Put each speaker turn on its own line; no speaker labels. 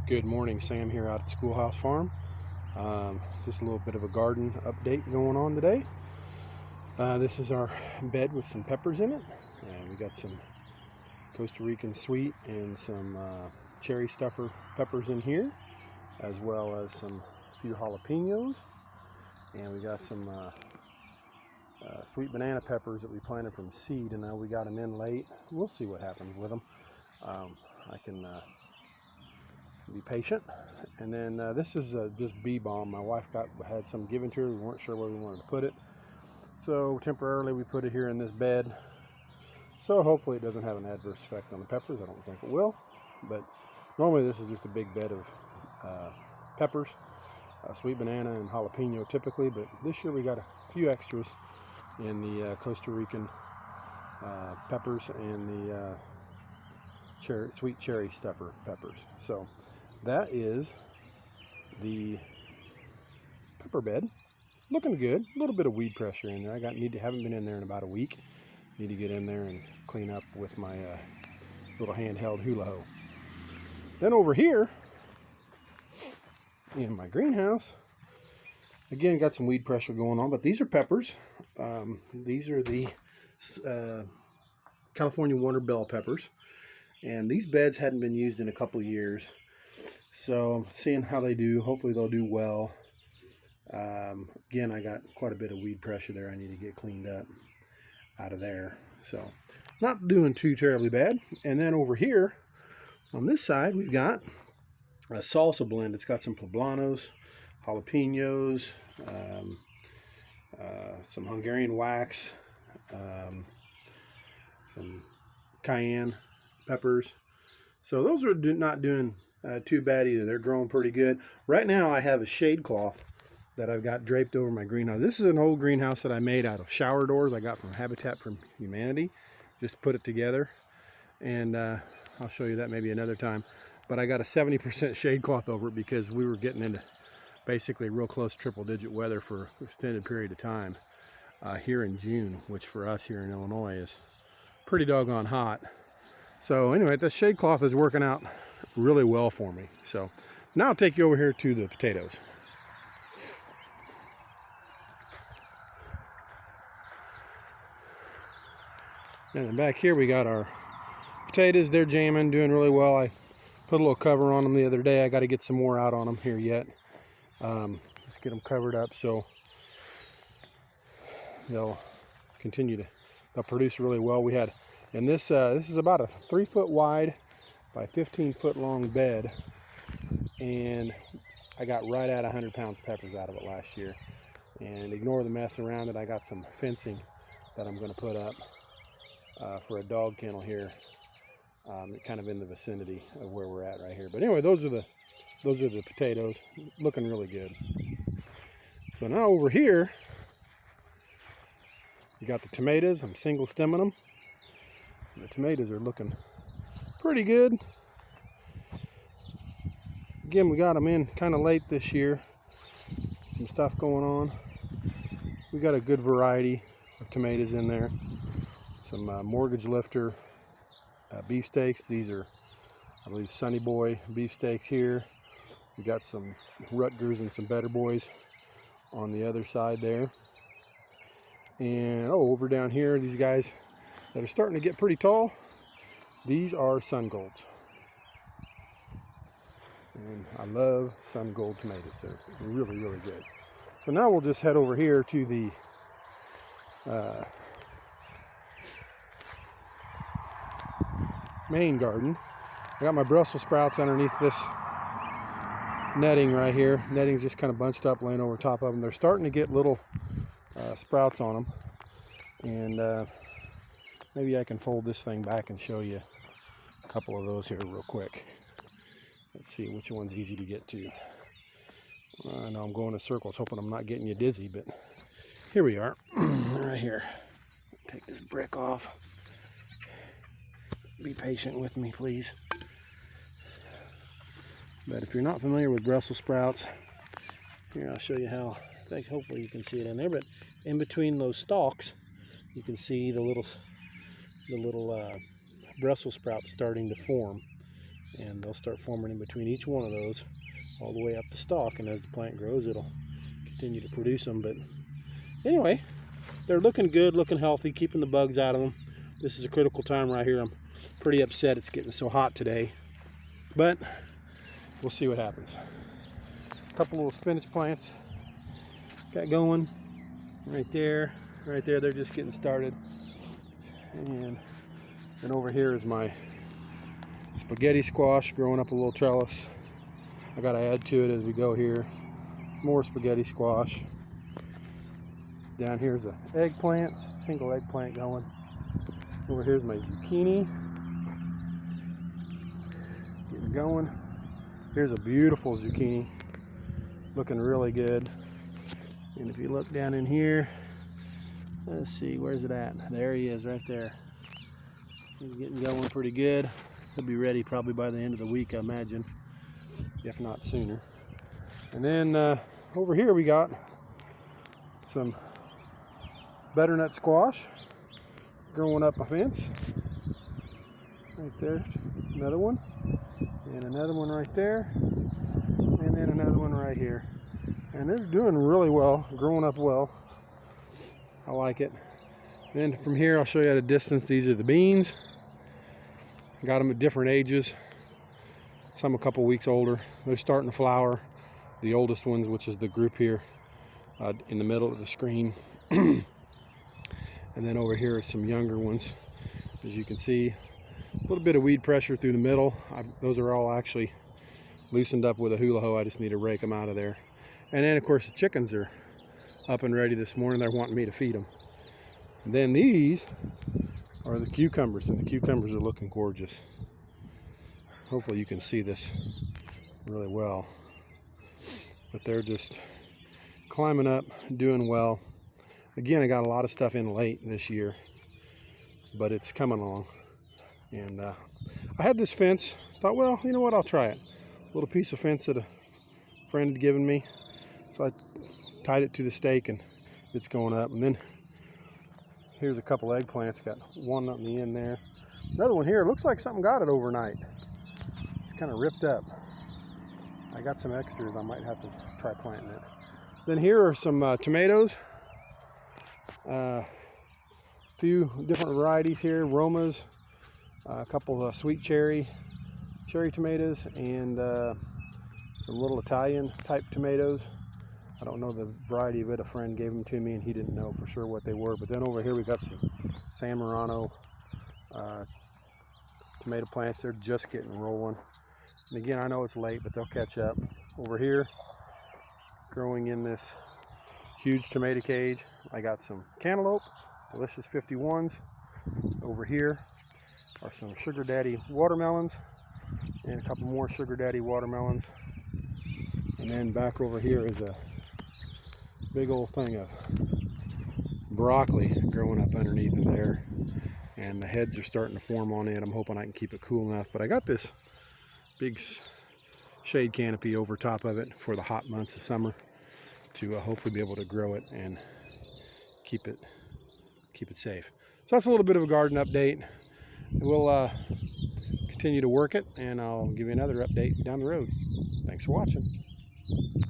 Good morning, Sam here out at Schoolhouse Farm. Just a little bit of a garden update going on today. This is our bed with some peppers in it. We got some Costa Rican sweet and some cherry stuffer peppers in here, as well as some few jalapenos. And we got some sweet banana peppers that we planted from seed, and now we got them in late. We'll see what happens with them. I can be patient. And then this is just bee balm. My wife had some given to her. We weren't sure where we wanted to put it, so temporarily we put it here in this bed. So hopefully it doesn't have an adverse effect on the peppers. I don't think it will, but normally this is just a big bed of peppers, sweet banana and jalapeno typically, but this year we got a few extras in the Costa Rican peppers and the sweet cherry stuffer peppers. So that is the pepper bed. Looking good. A little bit of weed pressure in there. Haven't been in there in about a week. Need to get in there and clean up with my little handheld hula hoe. Then over here in my greenhouse, again, got some weed pressure going on, but these are peppers. These are the California Wonder Bell peppers, and these beds hadn't been used in a couple years, so I'm seeing how they do. Hopefully they'll do well. Again, I got quite a bit of weed pressure there. I need to get cleaned up out of there, so not doing too terribly bad. And then over here on this side, we've got a salsa blend. It's got some poblanos, jalapenos, some Hungarian wax, some cayenne peppers. So those are not doing too bad either. They're growing pretty good. Right now I have a shade cloth that I've got draped over my greenhouse. This is an old greenhouse that I made out of shower doors I got from Habitat for Humanity. Just put it together, and I'll show you that maybe another time. But I got a 70% shade cloth over it because we were getting into basically real close triple-digit weather for an extended period of time here in June, which for us here in Illinois is pretty doggone hot. So anyway, the shade cloth is working out really well for me. So now I'll take you over here to the potatoes. And then back here we got our potatoes. They're jamming, doing really well. I put a little cover on them the other day. I got to get some more out on them here yet. Let's get them covered up so they'll produce really well. We had, and this is about a 3-foot wide by 15-foot long bed, and I got right at 100 pounds of peppers out of it last year. And ignore the mess around it. I got some fencing that I'm going to put up for a dog kennel here, kind of in the vicinity of where we're at right here. But anyway, those are the potatoes, looking really good. So now over here, we got the tomatoes. I'm single stemming them. The tomatoes are looking pretty good. Again, we got them in kind of late this year. Some stuff going on. We got a good variety of tomatoes in there. Some Mortgage Lifter beefsteaks. These are, I believe, Sunny Boy beefsteaks here. We got some Rutgers and some Better Boys on the other side there. And over down here, these guys that are starting to get pretty tall, these are Sun Golds. And I love Sun Gold tomatoes. They're really, really good. So now we'll just head over here to the main garden. I got my Brussels sprouts underneath this netting right here. Netting's just kind of bunched up, laying over top of them. They're starting to get little sprouts on them, and maybe I can fold this thing back and show you a couple of those here real quick. Let's see which one's easy to get to. I know I'm going in circles, hoping I'm not getting you dizzy, but here we are, right here. Take this brick off. Be patient with me, please. But if you're not familiar with Brussels sprouts, here I'll show you how. I think hopefully you can see it in there, but in between those stalks, you can see the little Brussels sprouts starting to form. and they'll start forming in between each one of those all the way up the stalk, and as the plant grows it'll continue to produce them. But anyway, they're looking good, looking healthy, keeping the bugs out of them. This is a critical time right here. I'm pretty upset it's getting so hot today, but we'll see what happens. A couple little spinach plants got going right there. They're just getting started. And then over here is my spaghetti squash growing up a little trellis. I got to add to it as we go here. More spaghetti squash. Down here's an eggplant, single eggplant going. Over here's my zucchini. Getting going. Here's a beautiful zucchini. Looking really good. And if you look down in here, let's see, where's it at? There he is, right there. He's getting going pretty good. He'll be ready probably by the end of the week, I imagine, if not sooner. And then over here we got some butternut squash growing up a fence. Right there, another one, and another one right there, and then another one right here. And they're doing really well, growing up well. I like it. Then from here, I'll show you at a distance. These are the beans. Got them at different ages. Some a couple weeks older. They're starting to flower. The oldest ones, which is the group here in the middle of the screen. And then over here are some younger ones. As you can see, a little bit of weed pressure through the middle. Those are all actually loosened up with a hula hoe. I just need to rake them out of there. And then, of course, the chickens are up and ready this morning. They're wanting me to feed them. And then these are the cucumbers, and the cucumbers are looking gorgeous. Hopefully you can see this really well. But they're just climbing up, doing well. Again, I got a lot of stuff in late this year, but it's coming along. And I had this fence. Thought, well, you know what? I'll try it. A little piece of fence that a friend had given me. So I tied it to the stake and it's going up. And then here's a couple eggplants. Got one up in the end there. Another one here. Looks like something got it overnight. It's kind of ripped up. I got some extras. I might have to try planting it. Then here are some tomatoes. A few different varieties here. Romas. A couple of sweet cherry tomatoes, and some little Italian type tomatoes. I don't know the variety of it. A friend gave them to me and he didn't know for sure what they were. But then over here we got some San Marano tomato plants. They're just getting rolling. And again, I know it's late, but they'll catch up. Over here, growing in this huge tomato cage, I got some cantaloupe, delicious 51s. Over here are some Sugar Daddy watermelons and a couple more Sugar Daddy watermelons. And then back over here is a big old thing of broccoli growing up underneath in there, and the heads are starting to form on it. I'm hoping I can keep it cool enough, but I got this big shade canopy over top of it for the hot months of summer to hopefully be able to grow it and keep it safe. So that's a little bit of a garden update. We'll continue to work it, and I'll give you another update down the road. Thanks for watching.